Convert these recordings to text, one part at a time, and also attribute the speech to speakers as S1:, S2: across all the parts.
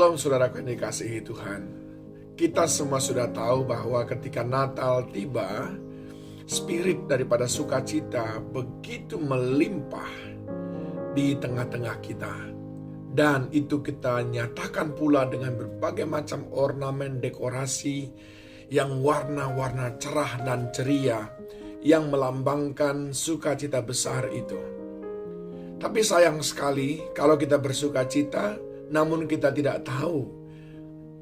S1: Shalom saudaraku yang dikasihi Tuhan. Kita semua sudah tahu bahwa ketika Natal tiba, spirit daripada sukacita begitu melimpah di tengah-tengah kita. Dan itu kita nyatakan pula dengan berbagai macam ornamen dekorasi yang warna-warna cerah dan ceria yang melambangkan sukacita besar itu. Tapi sayang sekali kalau kita bersukacita namun kita tidak tahu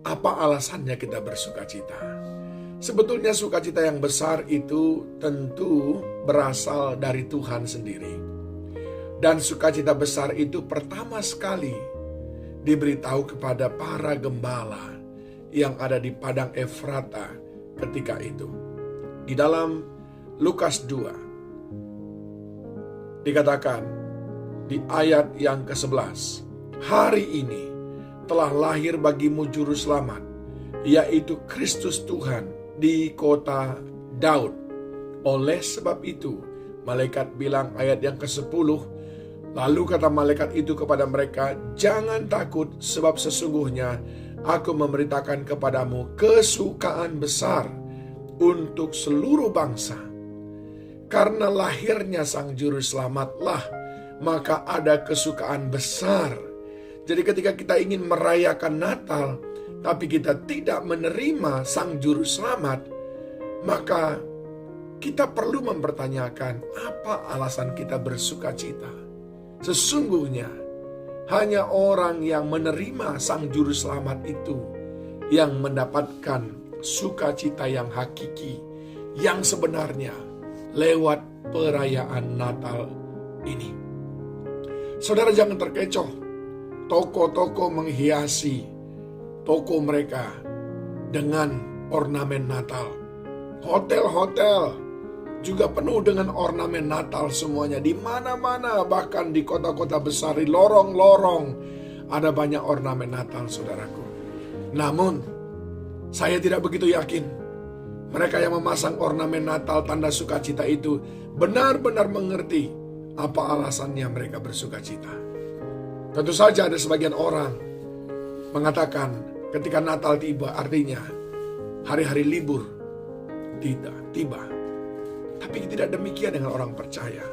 S1: apa alasannya kita bersukacita. Sebetulnya sukacita yang besar itu tentu berasal dari Tuhan sendiri. Dan sukacita besar itu pertama sekali diberitahu kepada para gembala yang ada di padang Efrata ketika itu. Di dalam Lukas 2 dikatakan di ayat yang ke-11, hari ini telah lahir bagimu juru selamat, yaitu Kristus Tuhan di kota Daud. Oleh sebab itu, malaikat bilang ayat yang ke-10, lalu kata malaikat itu kepada mereka, jangan takut sebab sesungguhnya aku memberitakan kepadamu kesukaan besar untuk seluruh bangsa. Karena lahirnya sang juru selamatlah, maka ada kesukaan besar. Jadi ketika kita ingin merayakan Natal, tapi kita tidak menerima sang juru selamat, maka kita perlu mempertanyakan apa alasan kita bersukacita. Sesungguhnya hanya orang yang menerima sang juru selamat itu yang mendapatkan sukacita yang hakiki, yang sebenarnya lewat perayaan Natal ini. Saudara jangan terkecoh. Toko-toko menghiasi toko mereka dengan ornamen Natal. Hotel-hotel juga penuh dengan ornamen Natal semuanya. Di mana-mana, bahkan di kota-kota besar, di lorong-lorong ada banyak ornamen Natal, saudaraku. Namun, saya tidak begitu yakin mereka yang memasang ornamen Natal tanda sukacita itu benar-benar mengerti apa alasannya mereka bersukacita. Tentu saja ada sebagian orang mengatakan ketika Natal tiba artinya hari-hari libur tidak tiba. Tapi tidak demikian dengan orang percaya.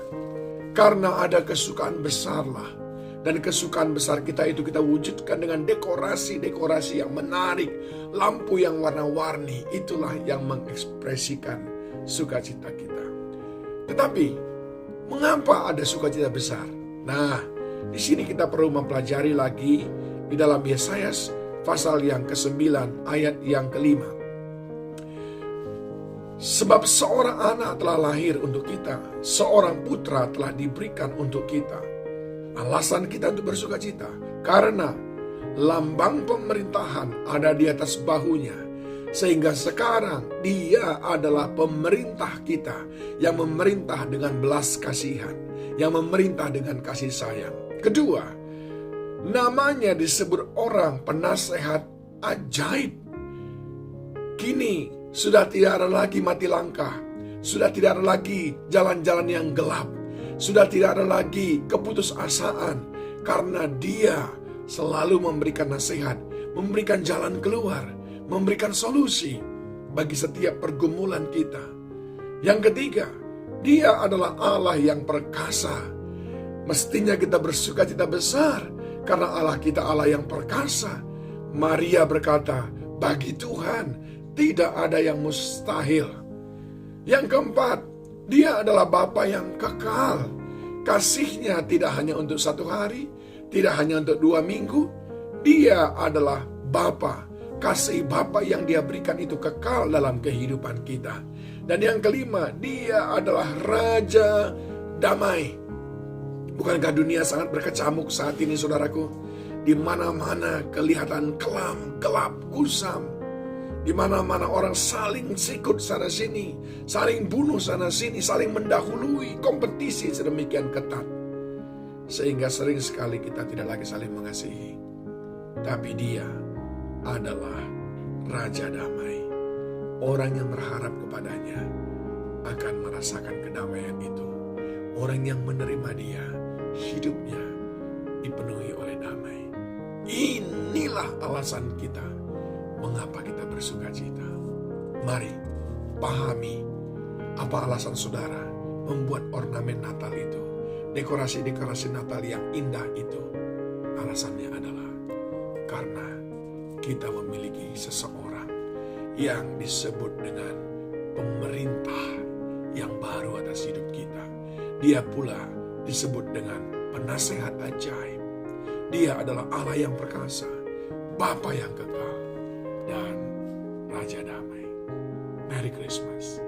S1: Karena ada kesukaan besarlah. Dan kesukaan besar kita itu kita wujudkan dengan dekorasi-dekorasi yang menarik. Lampu yang warna-warni, itulah yang mengekspresikan sukacita kita. Tetapi mengapa ada sukacita besar? Nah, di sini kita perlu mempelajari lagi di dalam Yesaya pasal yang ke-9 ayat yang ke-5. Sebab seorang anak telah lahir untuk kita, seorang putra telah diberikan untuk kita. Alasan kita untuk bersukacita karena lambang pemerintahan ada di atas bahunya, sehingga sekarang dia adalah pemerintah kita yang memerintah dengan belas kasihan, yang memerintah dengan kasih sayang. Kedua, namanya disebut orang penasehat ajaib. Kini sudah tidak ada lagi mati langkah, sudah tidak ada lagi jalan-jalan yang gelap, sudah tidak ada lagi keputusasaan, karena dia selalu memberikan nasihat, memberikan jalan keluar, memberikan solusi bagi setiap pergumulan kita. Yang ketiga, dia adalah Allah yang perkasa. Mestinya kita bersukacita besar karena Allah kita Allah yang perkasa. Maria berkata, bagi Tuhan tidak ada yang mustahil. Yang keempat, dia adalah Bapa yang kekal. Kasihnya tidak hanya untuk satu hari, tidak hanya untuk 2 minggu. Dia adalah Bapa. Kasih Bapa yang dia berikan itu kekal dalam kehidupan kita. Dan yang kelima, dia adalah Raja Damai. Bukankah dunia sangat berkecamuk saat ini, saudaraku? Di mana-mana kelihatan kelam, gelap, gusam. Di mana-mana orang saling sikut sana sini, saling bunuh sana sini, saling mendahului, kompetisi sedemikian ketat. Sehingga sering sekali kita tidak lagi saling mengasihi. Tapi dia adalah Raja Damai. Orang yang berharap kepadanya akan merasakan kedamaian itu. Orang yang menerima dia, hidupnya dipenuhi oleh damai. Inilah alasan kita mengapa kita bersuka cita. Mari pahami apa alasan saudara membuat ornamen Natal itu, dekorasi-dekorasi Natal yang indah itu. Alasannya adalah karena kita memiliki seseorang yang disebut dengan pemerintah yang baru atas hidup kita. Dia pula disebut dengan penasehat ajaib. Dia adalah Allah yang perkasa, Bapa yang kekal, dan Raja damai. Merry Christmas.